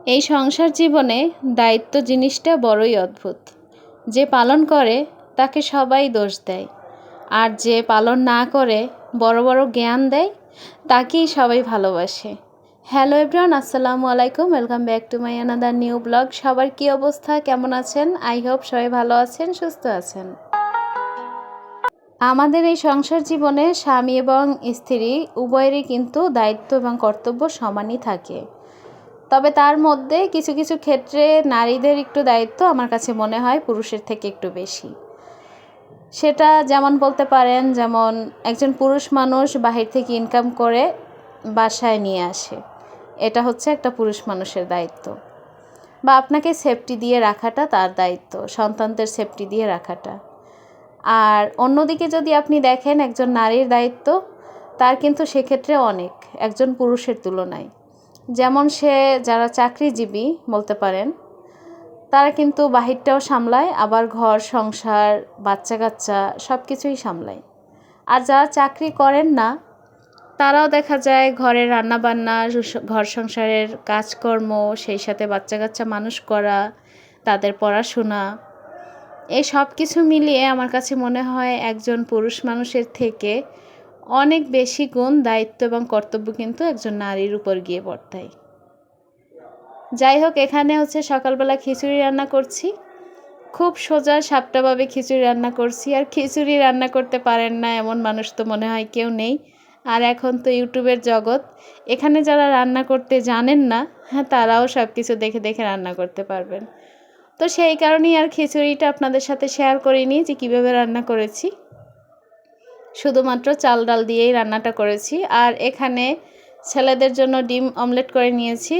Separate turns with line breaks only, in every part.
এই সংসার জীবনে দায়িত্ব জিনিসটা বড়ই অদ্ভুত। যে পালন করে তাকে সবাই দোষ দেয়, আর যে পালন না করে বড় বড় জ্ঞান দেয় তাকেই সবাই ভালোবাসে। হ্যালো এভরিওয়ান, আসসালামু আলাইকুম, welcome back to my another new blog. সবার কী অবস্থা, কেমন আছেন? আই হোপ সবাই ভালো আছেন, সুস্থ আছেন। আমাদের এই সংসার জীবনে স্বামী এবং স্ত্রী উভয়েরই কিন্তু দায়িত্ব এবং কর্তব্য সমানই থাকে। তবে তার মধ্যে কিছু কিছু ক্ষেত্রে নারীদের একটু দায়িত্ব আমার কাছে মনে হয় পুরুষের থেকে একটু বেশি। সেটা যেমন বলতে পারেন, যেমন একজন পুরুষ মানুষ বাহির থেকে ইনকাম করে বাসায় নিয়ে আসে, এটা হচ্ছে একটা পুরুষ মানুষের দায়িত্ব। বা আপনাকে সেফটি দিয়ে রাখাটা তার দায়িত্ব, সন্তানদের সেফটি দিয়ে রাখাটা। আর অন্যদিকে যদি আপনি দেখেন একজন নারীর দায়িত্ব, তার কিন্তু সেক্ষেত্রে অনেক একজন পুরুষের তুলনায়। যেমন সে যারা চাকরিজীবী বলতে পারেন, তারা কিন্তু বাহিরটাও সামলায়, আবার ঘর সংসার বাচ্চা কাচ্চা সব কিছুই সামলায়। আর যারা চাকরি করেন না, তারাও দেখা যায় ঘরের রান্নাবান্না, ঘর সংসারের কাজকর্ম, সেই সাথে বাচ্চা কাচ্চা মানুষ করা, তাদের পড়াশোনা, এই সব কিছু মিলিয়ে আমার কাছে মনে হয় একজন পুরুষ মানুষের থেকে অনেক বেশি গুণ দায়িত্ব এবং কর্তব্য কিন্তু একজন নারীর উপর গিয়ে বর্তায়। যাই হোক, এখানে হচ্ছে সকালবেলা খিচুড়ি রান্না করছি। খুব সোজা সাপটাভাবে খিচুড়ি রান্না করছি। আর খিচুড়ি রান্না করতে পারেন না এমন মানুষ তো মনে হয় কেউ নেই। আর এখন তো ইউটিউবের জগৎ, এখানে যারা রান্না করতে জানেন না, হ্যাঁ, তারাও সব কিছু দেখে দেখে রান্না করতে পারবেন। তো সেই কারণেই আর খিচুড়িটা আপনাদের সাথে শেয়ার করিনি যে কীভাবে রান্না করেছি। শুধুমাত্র চাল ডাল দিয়েই রান্নাটা করেছি। আর এখানে ছেলেদের জন্য ডিম অমলেট করে নিয়েছি,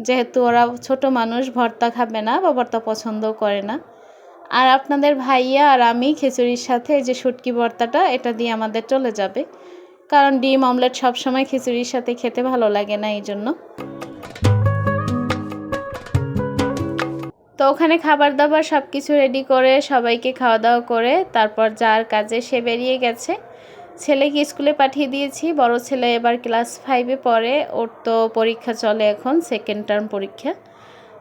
যেহেতু ওরা ছোট মানুষ, ভর্তা খাবে না বা ভর্তা পছন্দও করে না। আর আপনাদের ভাইয়া আর আমি খিচুড়ির সাথে যে শুটকি ভর্তাটা, এটা দিয়ে আমাদের চলে যাবে, কারণ ডিম অমলেট সবসময় খিচুড়ির সাথে খেতে ভালো লাগে না, এই জন্য। তো ওখানে খাবার দাবার সব কিছু রেডি করে সবাইকে খাওয়া দাওয়া করে তারপর যার কাজে সে বেরিয়ে গেছে। ছেলেকে স্কুলে পাঠিয়ে দিয়েছি। বড় ছেলে এবার ক্লাস 5-এ পড়ে, ওর তো পরীক্ষা চলে, এখন সেকেন্ড টার্ম পরীক্ষা।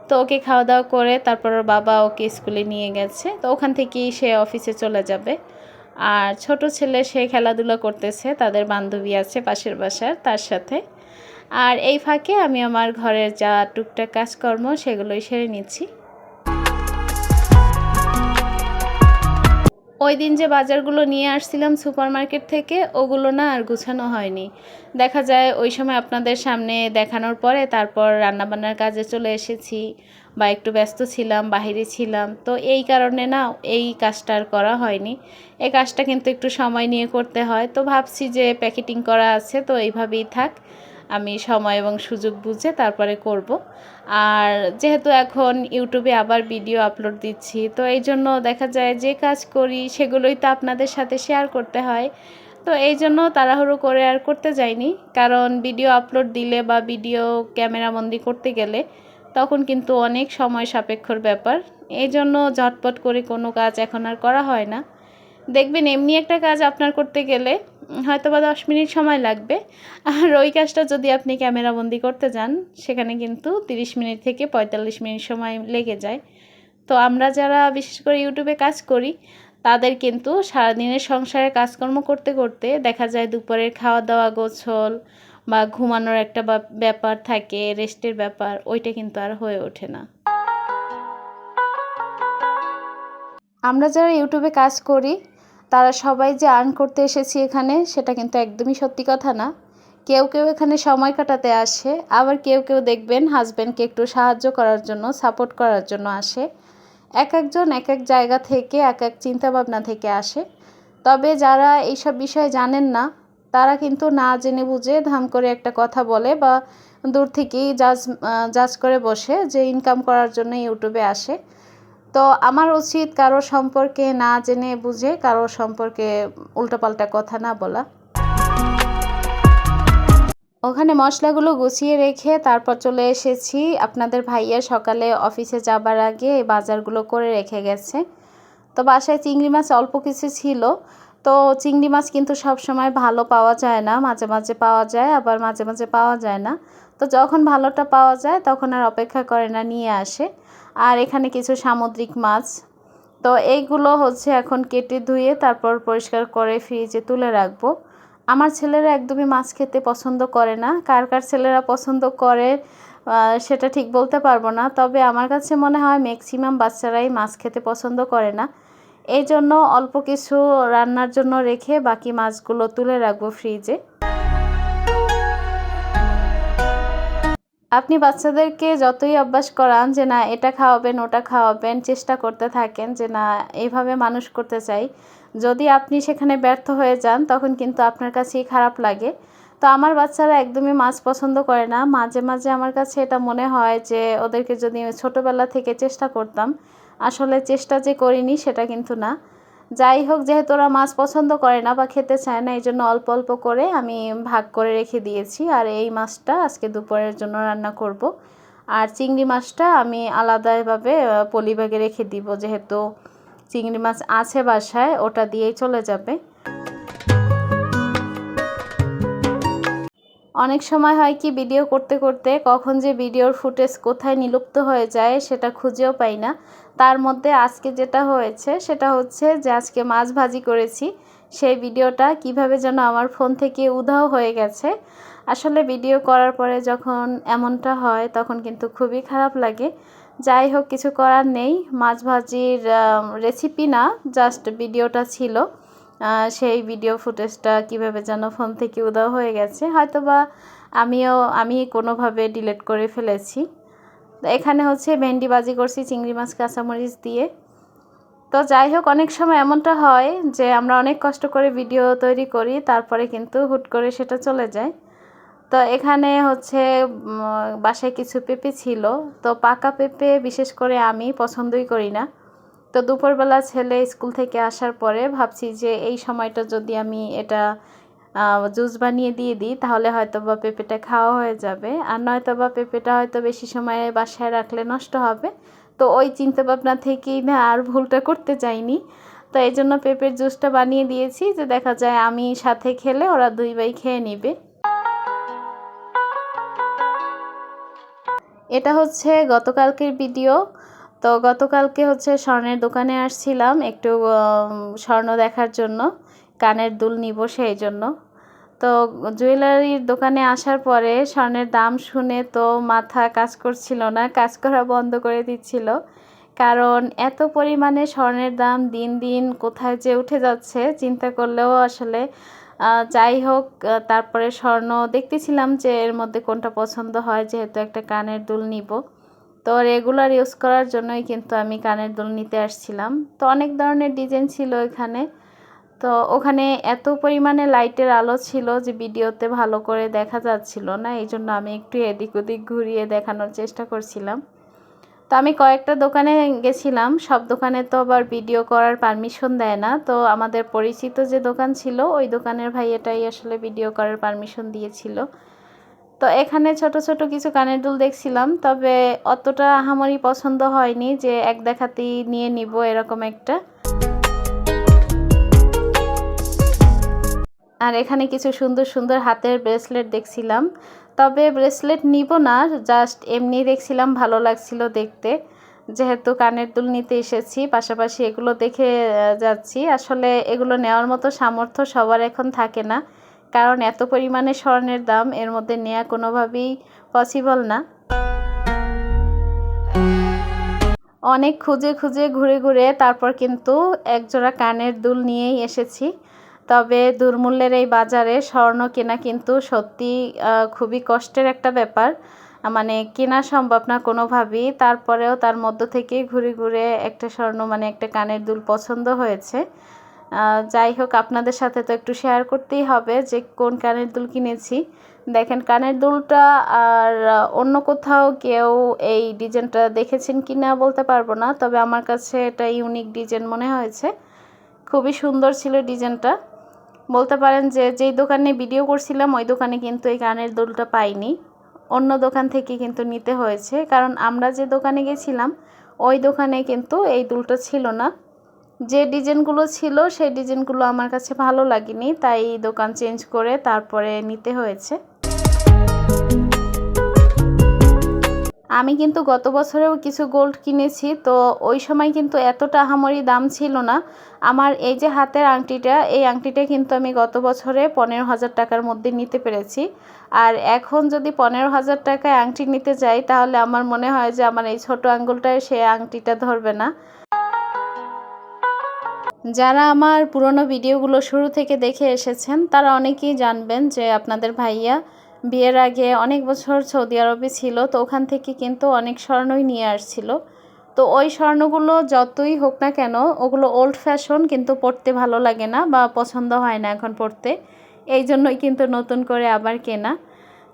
তো ওকে খাওয়া দাওয়া করে তারপর ওর বাবা ওকে স্কুলে নিয়ে গেছে। তো ওখান থেকেই সে অফিসে চলে যাবে। আর ছোট ছেলে সে খেলাধুলা করতেছে, তাদের বান্ধবী আছে পাশের বাসার, তার সাথে। আর এই ফাঁকে আমি আমার ঘরের যা টুকটাক কাজকর্ম সেগুলোই সেরে নিচ্ছি। ওই দিন যে বাজারগুলো নিয়ে আসছিলাম সুপার মার্কেট থেকে, ওগুলো না আর গুছানো হয়নি। দেখা যায় ওই সময় আপনাদের সামনে দেখানোর পরে তারপর রান্নাবান্নার কাজে চলে এসেছি, বা একটু ব্যস্ত ছিলাম, বাহিরে ছিলাম, তো এই কারণে না এই কাজটা আর করা হয়নি। এই কাজটা কিন্তু একটু সময় নিয়ে করতে হয়। তো ভাবছি যে প্যাকেটিং করা আছে, তো এইভাবেই থাক, আমি সময় এবং সুযোগ বুঝে তারপরে করব। আর যেহেতু এখন ইউটিউবে আবার ভিডিও আপলোড দিচ্ছি, তো এই জন্য দেখা যায় যে কাজ করি সেগুলোই তো আপনাদের সাথে শেয়ার করতে হয়। তো এই জন্য তাড়াহুড়ো করে আর করতে যাইনি, কারণ ভিডিও আপলোড দিলে বা ভিডিও ক্যামেরাবন্দি করতে গেলে তখন কিন্তু অনেক সময় সাপেক্ষর ব্যাপার। এই জন্য ঝটপট করে কোনো কাজ এখন আর করা হয় না। দেখবেন এমনি একটা কাজ আপনার করতে গেলে হয়তো বা 10 মিনিট সময় লাগবে, আর ওই কাজটা যদি আপনি ক্যামেরাবন্দি করতে যান সেখানে কিন্তু 30 মিনিট থেকে 45 মিনিট সময় লেগে যায়। তো আমরা যারা বিশেষ করে ইউটিউবে কাজ করি, তাদের কিন্তু সারাদিনের সংসারের কাজকর্ম করতে করতে দেখা যায় দুপুরের খাওয়া দাওয়া, গোছল বা ঘুমানোর একটা ব্যাপার থাকে, রেস্টের ব্যাপার, ওইটা কিন্তু আর হয়ে ওঠে না। আমরা যারা ইউটিউবে কাজ করি তারা সবাই যে আর্ন করতে এসেছি এখানে, সেটা কিন্তু একদমই সত্যি কথা না। কেউ কেউ এখানে সময় কাটাতে আসে, আবার কেউ কেউ দেখবেন হাজব্যান্ডকে একটু সাহায্য করার জন্য, সাপোর্ট করার জন্য আসে। এক একজন এক এক জায়গা থেকে, এক এক চিন্তাভাবনা থেকে আসে। তবে যারা এইসব বিষয়ে জানেন না, তারা কিন্তু না জেনে বুঝে ধাম করে একটা কথা বলে, বা দূর থেকেই জাজ করে বসে যে ইনকাম করার জন্য ইউটিউবে আসে। তো আমার উচিত কারো সম্পর্কে না জেনে বুঝে কারো সম্পর্কে উল্টোপাল্টা কথা না বলা। ওখানে মশলাগুলো গুছিয়ে রেখে তারপর চলে এসেছি। আপনাদের ভাইয়া সকালে অফিসে যাবার আগে এই বাজারগুলো করে রেখে গেছে। তো বাসায় চিংড়ি মাছ অল্প কিছু ছিল। তো চিংড়ি মাছ কিন্তু সব সময় ভালো পাওয়া যায় না, মাঝে মাঝে পাওয়া যায়, আবার মাঝে মাঝে পাওয়া যায় না। তো যখন ভালোটা পাওয়া যায় তখন আর অপেক্ষা করে না, নিয়ে আসে। আর এখানে কিছু সামুদ্রিক মাছ, তো এইগুলো হচ্ছে এখন কেটে ধুয়ে তারপর পরিষ্কার করে ফ্রিজে তুলে রাখবো। আমার ছেলেরা একদমই মাছ খেতে পছন্দ করে না, কার কার ছেলেরা পছন্দ করে সেটা ঠিক বলতে পারবো না, তবে আমার কাছে মনে হয় ম্যাক্সিমাম বাচ্চারাই মাছ খেতে পছন্দ করে না। এই জন্য অল্প কিছু রান্নার জন্য রেখে বাকি মাছগুলো তুলে রাখবো ফ্রিজে। আপনি বাচ্চাদেরকে যতই অভ্যাস করান যে না এটা খাওয়াবেন ওটা খাওয়াবেন, চেষ্টা করতে থাকেন যে না এইভাবে মানুষ করতে চাই, যদি আপনি সেখানে ব্যর্থ হয়ে যান তখন কিন্তু আপনার কাছেই খারাপ লাগে। তো আমার বাচ্চারা একদমই মাছ পছন্দ করে না। মাঝে মাঝে আমার কাছে এটা মনে হয় যে ওদেরকে যদি ছোটোবেলা থেকে চেষ্টা করতাম, আসলে চেষ্টা যে করিনি সেটা কিন্তু না। যাই হোক, যেহেতু ওরা মাছ পছন্দ করে না বা খেতে চায় না, এই জন্য অল্প অল্প করে আমি ভাগ করে রেখে দিয়েছি। আর এই মাছটা আজকে দুপুরের জন্য রান্না করব। আর চিংড়ি মাছটা আমি আলাদাভাবে পলিব্যাগে রেখে দিব, যেহেতু চিংড়ি মাছ আছে বাসায়, ওটা দিয়েই চলে যাবে। অনেক সময় হয় কি, ভিডিও করতে করতে কখন যে ভিডিওর ফুটেজ কোথায় নিলুপ্ত হয়ে যায় সেটা খুঁজেও পাই না। তার মধ্যে আজকে যেটা হয়েছে সেটা হচ্ছে যে আজকে মাছ ভাজি করেছি, সেই ভিডিওটা কিভাবে যেন আমার ফোন থেকে উধাও হয়ে গেছে। আসলে ভিডিও করার পরে যখন এমনটা হয় তখন কিন্তু খুবই খারাপ লাগে। যাই হোক, কিছু করার নেই। মাছ ভাজির রেসিপি না, জাস্ট ভিডিওটা ছিল, সেই ভিডিও ফুটেজটা কিভাবে যেন ফোন থেকে উধাও হয়ে গেছে, হয়তোবা আমি কোনোভাবে ডিলিট করে ফেলেছি। এখানে হচ্ছে ভেন্ডি ভাজি করছি চিংড়ি মাছ কাঁচামরিচ দিয়ে। তো যাই হোক, অনেক সময় এমনটা হয় যে আমরা অনেক কষ্ট করে ভিডিও তৈরি করি, তারপরে কিন্তু হুট করে সেটা চলে যায়। তো এখানে হচ্ছে বাসায় কিছু পেঁপে ছিল, তো পাকা পেঁপে বিশেষ করে আমি পছন্দই করি না। তো দুপুরবেলা ছেলে স্কুল থেকে আসার পরে ভাবছি যে এই সময়টা যদি আমি এটা জুস বানিয়ে দিয়ে দিই তাহলে হয়তো বা পেঁপেটা খাওয়া হয়ে যাবে, আর নয়তো বা পেঁপেটা হয়তো বেশি সময় বাসায় রাখলে নষ্ট হবে। তো ওই চিন্তা ভাবনা থেকেই না আর ভুলটা করতে চাইনি। তো এই জন্য পেঁপের জুসটা বানিয়ে দিয়েছি, যে দেখা যায় আমি সাথে খেলে ওরা দুই ভাই খেয়ে নেবে। এটা হচ্ছে গতকালকের ভিডিও। তো গতকালকে হচ্ছে স্বর্ণের দোকানে আসছিলাম একটু স্বর্ণ দেখার জন্য, কানের দুল নিব সেই জন্য। তো জুয়েলারির দোকানে আসার পরে স্বর্ণের দাম শুনে তো মাথা কাজ করছিল না, কাজ করা বন্ধ করে দিচ্ছিল, কারণ এত পরিমাণে স্বর্ণের দাম দিন দিন কোথায় যে উঠে যাচ্ছে চিন্তা করলেও আসলে যাই হোক, তারপরে স্বর্ণ দেখতেছিলাম যে এর মধ্যে কোনটা পছন্দ হয়, যেহেতু একটা কানের দুল নিব। তো রেগুলার ইউজ করার জন্যই কিন্তু আমি কানের দুল নিতে আসছিলাম। তো অনেক ধরনের ডিজাইন ছিল এখানে। তো ওখানে এত পরিমাণে লাইটের আলো ছিল যে ভিডিওতে ভালো করে দেখা যাচ্ছিল না, এই জন্য আমি একটু এদিক ওদিক ঘুরিয়ে দেখানোর চেষ্টা করছিলাম। তো আমি কয়েকটা দোকানে গেছিলাম, সব দোকানে তো আবার ভিডিও করার পারমিশন দেয় না। তো আমাদের পরিচিত যে দোকান ছিল ওই দোকানের ভাইয়াটাই আসলে ভিডিও করার পারমিশন দিয়েছিল। তো এখানে ছোট ছোট কিছু কানের দুল দেখছিলাম, তবে অতটা আহামরি পছন্দ হয়নি যে এক দেখাতেই নিয়ে নিব এরকম একটা। আর এখানে কিছু সুন্দর সুন্দর হাতের ব্রেসলেট দেখছিলাম, তবে ব্রেসলেট নিব না, জাস্ট এমনি দেখছিলাম, ভালো লাগছিল দেখতে, যেহেতু কানের দুল নিতে এসেছি পাশাপাশি এগুলো দেখে যাচ্ছি। আসলে এগুলো নেওয়ার মতো সামর্থ্য সবার এখন থাকে না, কারণ এত পরিমাণে স্বর্ণের দাম, এর মধ্যে নেওয়া কোনোভাবেই পসিবল না। অনেক খুঁজে খুঁজে ঘুরে ঘুরে তারপর কিন্তু একজোড়া কানের দুল নিয়েই এসেছি। তবে দুর্মূল্যের এই বাজারে স্বর্ণ কেনা কিন্তু সত্যি খুবই কষ্টের একটা ব্যাপার, মানে কেনা সম্ভব না কোনোভাবেই। তারপরেও তার মধ্য থেকে ঘুরে ঘুরে একটা স্বর্ণ মানে একটা কানের দুল পছন্দ হয়েছে। যাই হোক, আপনাদের সাথে তো একটু শেয়ার করতেই হবে যে কোন কানের দুল কিনেছি। দেখেন কানের দুলটা, আর অন্য কোথাও কেউ এই ডিজাইনটা দেখেছেন কি না বলতে পারবো না, তবে আমার কাছে এটা ইউনিক ডিজাইন মনে হয়েছে, খুবই সুন্দর ছিল ডিজাইনটা। বলতে পারেন যে যেই দোকানে ভিডিও করছিলাম ওই দোকানে কিন্তু এই কানের দুলটা পাইনি, অন্য দোকান থেকে কিন্তু নিতে হয়েছে, কারণ আমরা যে দোকানে গেছিলাম ওই দোকানে কিন্তু এই দুলটা ছিল না। যে ডিজাইনগুলো ছিল সেই ডিজাইনগুলো আমার কাছে ভালো লাগেনি, তাই দোকান চেঞ্জ করে তারপরে নিতে হয়েছে। আমি কিন্তু গত বছরেও কিছু গোল্ড কিনেছি, তো ওই সময় কিন্তু এতটা আহামরি দাম ছিল না। আমার এই যে হাতের আংটিটা, এই আংটিটা কিন্তু আমি গত বছরে 15,000 টাকার মধ্যে নিতে পেরেছি। আর এখন যদি 15,000 টাকায় আংটি নিতে যাই, তাহলে আমার মনে হয় যে আমার এই ছোট আঙ্গুলটায় সে আংটিটা ধরবে না। যারা আমার পুরনো ভিডিওগুলো শুরু থেকে দেখে এসেছেন, তারা অনেকেই জানবেন যে আপনাদের ভাইয়া বিয়ের আগে অনেক বছর সৌদি আরবে ছিল, তো ওখান থেকে কিন্তু অনেক স্বর্ণই নিয়ে আসছিল। তো ওই স্বর্ণগুলো যতই হোক না কেন, ওগুলো ওল্ড ফ্যাশন, কিন্তু পরতে ভালো লাগে না বা পছন্দ হয় না এখন পরতে। এই জন্যই কিন্তু নতুন করে আবার কেনা।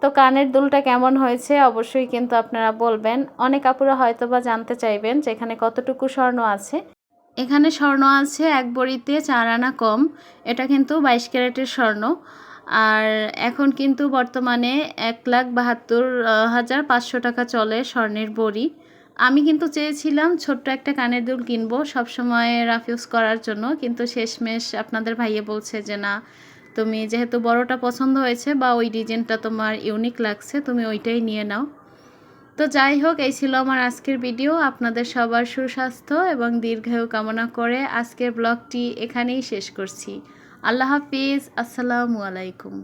তো কানের দুলটা কেমন হয়েছে অবশ্যই কিন্তু আপনারা বলবেন। অনেক আপুরা হয়তো বা জানতে চাইবেন যে এখানে কতটুকু স্বর্ণ আছে। এখানে স্বর্ণ আছে 1 ভরিতে 4 আনা কম। এটা কিন্তু 22 ক্যারেটের স্বর্ণ। আর এখন কিন্তু বর্তমানে 1,72,500 টাকা চলে স্বর্ণের ভরি। আমি কিন্তু চেয়েছিলাম ছোট্ট একটা কানের দুল কিনবো সবসময় রাফ ইউজ করার জন্য, কিন্তু শেষমেশ আপনাদের ভাইয়া বলছে যে না, তুমি যেহেতু বড়টা পছন্দ হয়েছে বা ওই ডিজাইনটা তোমার ইউনিক লাগছে, তুমি ওইটাই নিয়ে নাও। তো যাই হোক, এই ছিল আমার আজকের ভিডিও। আপনাদের সবার সুস্বাস্থ্য এবং দীর্ঘায়ু কামনা করে আজকের ব্লগটি এখানেই শেষ করছি। আল্লাহ হাফিজ, আসসালামু আলাইকুম।